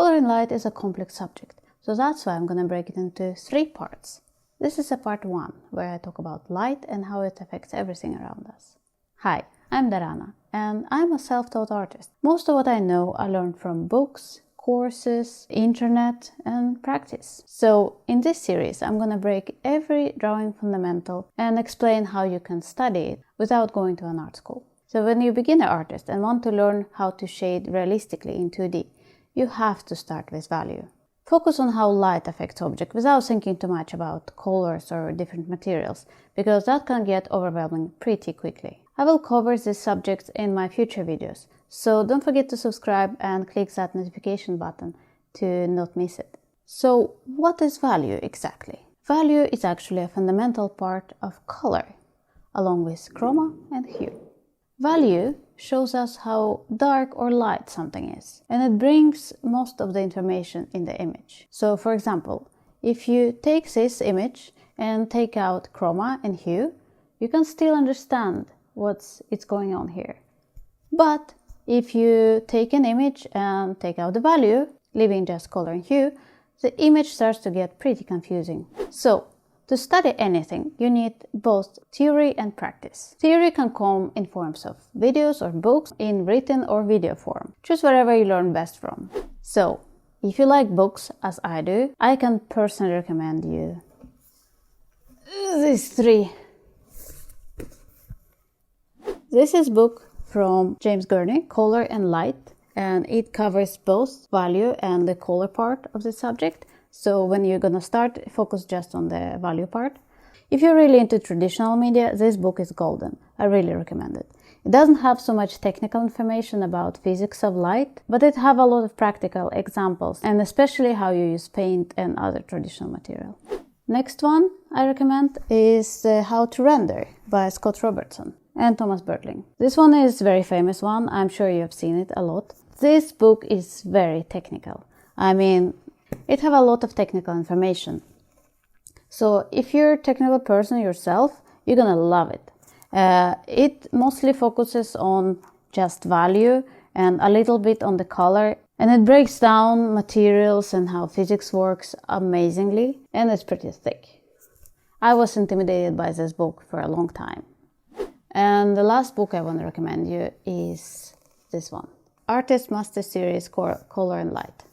Color and light is a complex subject, so that's why I'm going to break it into 3 parts. This is a part 1, where I talk about light and how it affects everything around us. Hi, I'm Darana, and I'm a self-taught artist. Most of what I know I learned from books, courses, internet, and practice. So in this series, I'm going to break every drawing fundamental and explain how you can study it without going to an art school. So when you begin an artist and want to learn how to shade realistically in 2D, you have to start with value. Focus on how light affects objects without thinking too much about colors or different materials, because that can get overwhelming pretty quickly. I will cover these subjects in my future videos, so don't forget to subscribe and click that notification button to not miss it. So what is value exactly? Value is actually a fundamental part of color, along with chroma and hue. Value shows us how dark or light something is, and it brings most of the information in the image. So for example, if you take this image and take out chroma and hue, you can still understand what's going on here. But if you take an image and take out the value, leaving just color and hue, the image starts to get pretty confusing. So to study anything, you need both theory and practice. Theory can come in forms of videos or books in written or video form. Choose wherever you learn best from. So, if you like books, as I do, I can personally recommend you these 3. This is a book from James Gurney, Color and Light, and it covers both value and the color part of the subject. So when you're gonna start, focus just on the value part. If you're really into traditional media, this book is golden. I really recommend it. It doesn't have so much technical information about physics of light, but it have a lot of practical examples, and especially how you use paint and other traditional material. Next one I recommend is How to Render by Scott Robertson and Thomas Bertling. This one is a very famous one. I'm sure you have seen it a lot. This book is very technical. I mean, it have a lot of technical information. So if you're a technical person yourself, you're gonna love it. It mostly focuses on just value and a little bit on the color, and it breaks down materials and how physics works amazingly, and it's pretty thick. I was intimidated by this book for a long time. And the last book I want to recommend you is this one, Artist Master Series Color and Light.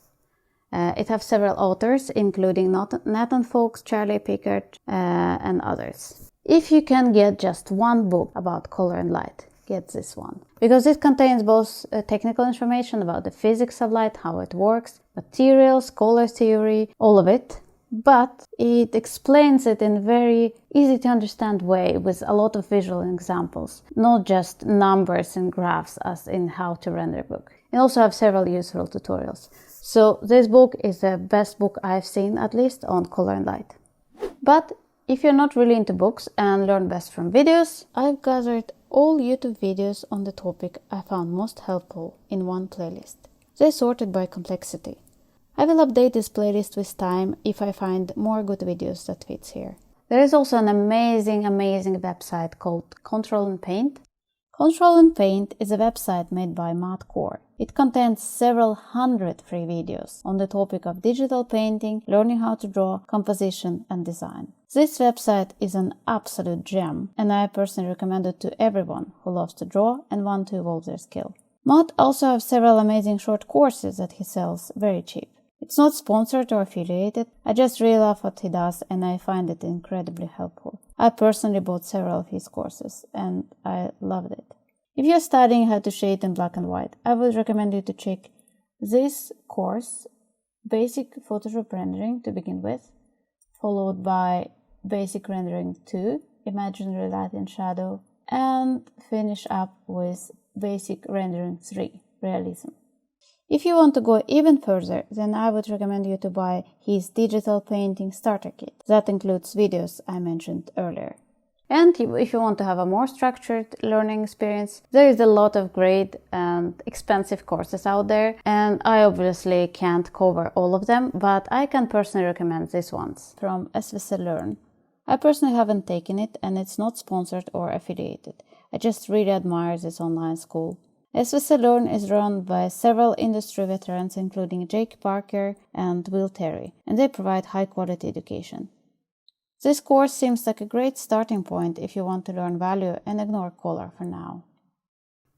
It has several authors, including Nathan Folks, Charlie Pickard, and others. If you can get just one book about color and light, get this one. Because it contains both technical information about the physics of light, how it works, materials, color theory, all of it. But it explains it in a very easy to understand way with a lot of visual examples, not just numbers and graphs as in How to Render book. It also have several useful tutorials. So this book is the best book I've seen, at least, on color and light. But if you're not really into books and learn best from videos, I've gathered all YouTube videos on the topic I found most helpful in one playlist. They're sorted by complexity. I will update this playlist with time if I find more good videos that fits here. There is also an amazing website called Ctrl+Paint. Ctrl+Paint is a website made by Matt Core. It contains several hundred free videos on the topic of digital painting, learning how to draw, composition, and design. This website is an absolute gem, and I personally recommend it to everyone who loves to draw and want to evolve their skill. Matt also has several amazing short courses that he sells very cheap. It's not sponsored or affiliated, I just really love what he does and I find it incredibly helpful. I personally bought several of his courses and I loved it. If you're studying how to shade in black and white, I would recommend you to check this course, Basic Photoshop Rendering to begin with, followed by Basic Rendering 2, Imaginary Light and Shadow, and finish up with Basic Rendering 3, Realism. If you want to go even further, then I would recommend you to buy his Digital Painting Starter Kit. That includes videos I mentioned earlier. And if you want to have a more structured learning experience, there is a lot of great and expensive courses out there, and I obviously can't cover all of them, but I can personally recommend these ones from SVC Learn. I personally haven't taken it, and it's not sponsored or affiliated. I just really admire this online school. SVC Learn is run by several industry veterans including Jake Parker and Will Terry, and they provide high-quality education. This course seems like a great starting point if you want to learn value and ignore color for now.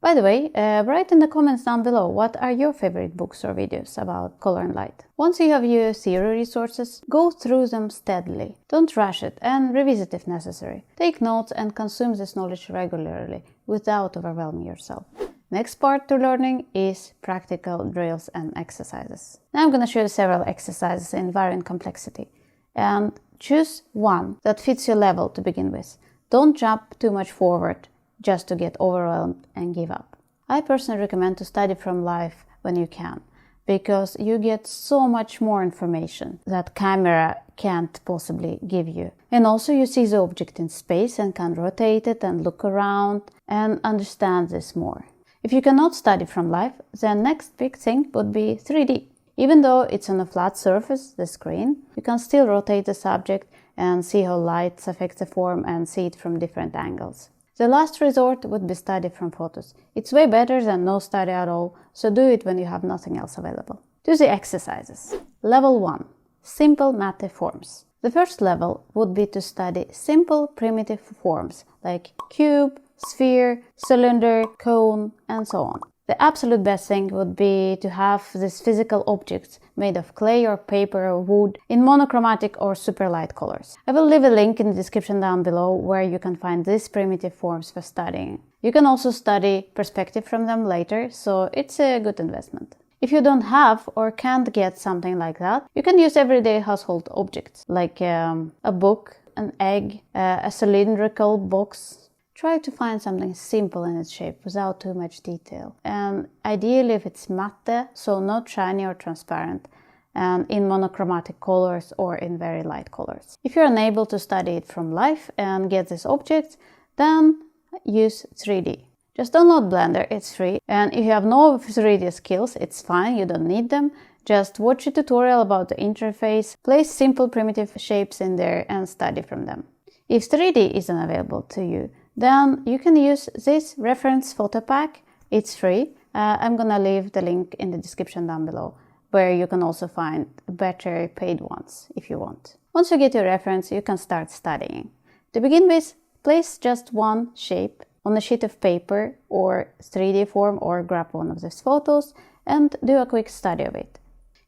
By the way, write in the comments down below what are your favorite books or videos about color and light. Once you have your theory resources, go through them steadily. Don't rush it and revisit if necessary. Take notes and consume this knowledge regularly without overwhelming yourself. Next part to learning is practical drills and exercises. Now I'm going to show you several exercises in varying complexity. And choose one that fits your level to begin with. Don't jump too much forward just to get overwhelmed and give up. I personally recommend to study from life when you can, because you get so much more information that camera can't possibly give you. And also you see the object in space and can rotate it and look around and understand this more. If you cannot study from life, the next big thing would be 3D. Even though it's on a flat surface, the screen, you can still rotate the subject and see how light affects the form and see it from different angles. The last resort would be study from photos. It's way better than no study at all, so do it when you have nothing else available. Do the exercises. Level 1. Simple matte forms. The first level would be to study simple primitive forms like cube, sphere, cylinder, cone, and so on. The absolute best thing would be to have these physical objects made of clay or paper or wood in monochromatic or super light colors. I will leave a link in the description down below where you can find these primitive forms for studying. You can also study perspective from them later, so it's a good investment. If you don't have or can't get something like that, you can use everyday household objects like a book, an egg, a cylindrical box. Try to find something simple in its shape without too much detail. And ideally if it's matte, so not shiny or transparent, and in monochromatic colors or in very light colors. If you're unable to study it from life and get this object, then use 3D. Just download Blender, it's free. And if you have no 3D skills, it's fine, you don't need them. Just watch a tutorial about the interface, place simple primitive shapes in there and study from them. If 3D isn't available to you, then you can use this reference photo pack. It's free. I'm gonna leave the link in the description down below, where you can also find better paid ones if you want. Once you get your reference, you can start studying. To begin with, place just one shape on a sheet of paper or 3D form, or grab one of these photos and do a quick study of it.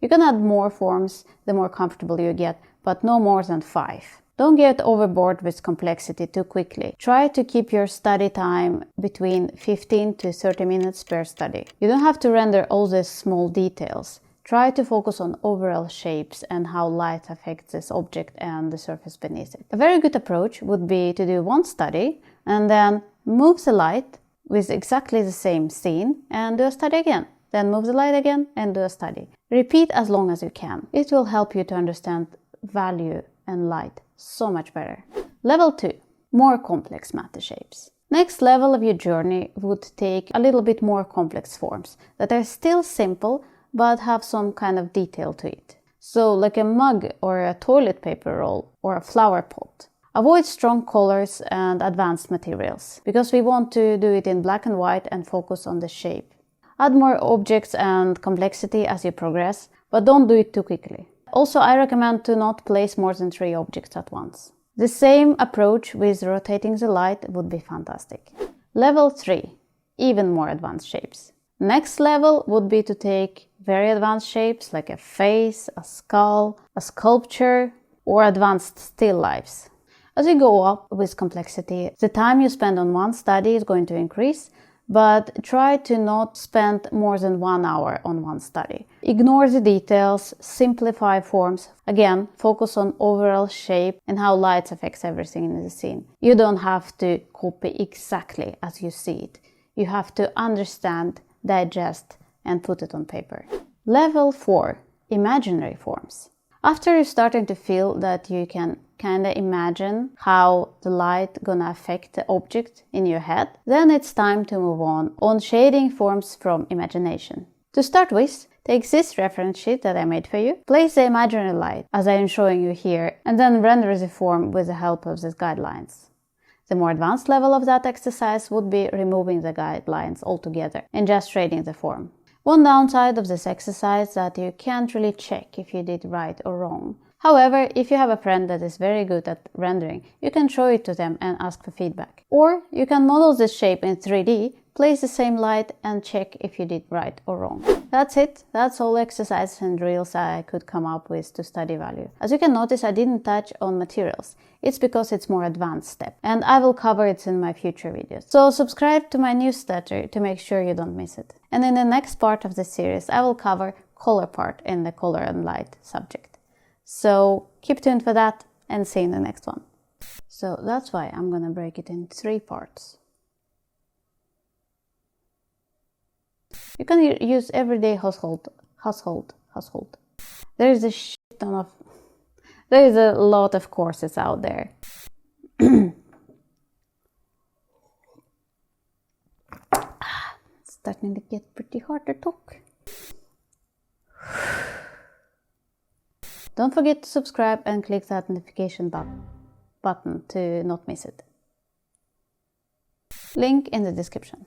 You can add more forms the more comfortable you get, but no more than 5. Don't get overboard with complexity too quickly. Try to keep your study time between 15 to 30 minutes per study. You don't have to render all these small details. Try to focus on overall shapes and how light affects this object and the surface beneath it. A very good approach would be to do one study and then move the light with exactly the same scene and do a study again. Then move the light again and do a study. Repeat as long as you can. It will help you to understand value and light so much better. Level 2. More complex matte shapes. Next level of your journey would take a little bit more complex forms that are still simple but have some kind of detail to it. So like a mug or a toilet paper roll or a flower pot. Avoid strong colors and advanced materials because we want to do it in black and white and focus on the shape. Add more objects and complexity as you progress, but don't do it too quickly. Also, I recommend to not place more than 3 objects at once. The same approach with rotating the light would be fantastic. Level 3. Even more advanced shapes. Next level would be to take very advanced shapes like a face, a skull, a sculpture, or advanced still lifes. As you go up with complexity, the time you spend on one study is going to increase, but try to not spend more than 1 hour on one study. Ignore the details, simplify forms. Again, focus on overall shape and how light affects everything in the scene. You don't have to copy exactly as you see it. You have to understand, digest, and put it on paper. Level 4. Imaginary forms. After you're starting to feel that you can kinda imagine how the light gonna affect the object in your head, then it's time to move on shading forms from imagination. To start with, take this reference sheet that I made for you, place the imaginary light as I am showing you here, and then render the form with the help of these guidelines. The more advanced level of that exercise would be removing the guidelines altogether and just shading the form. One downside of this exercise is that you can't really check if you did right or wrong. However, if you have a friend that is very good at rendering, you can show it to them and ask for feedback. Or you can model this shape in 3D, place the same light and check if you did right or wrong. That's it. That's all exercises and drills I could come up with to study value. As you can notice, I didn't touch on materials. It's because it's more advanced step, and I will cover it in my future videos. So subscribe to my newsletter to make sure you don't miss it. And in the next part of the series, I will cover color part in the color and light subject. So keep tuned for that and see you in the next one. So that's why I'm gonna break it in 3 parts. You can use everyday household. There is a lot of courses out there. It's starting to get pretty hard to talk. Don't forget to subscribe and click that notification button to not miss it. Link in the description.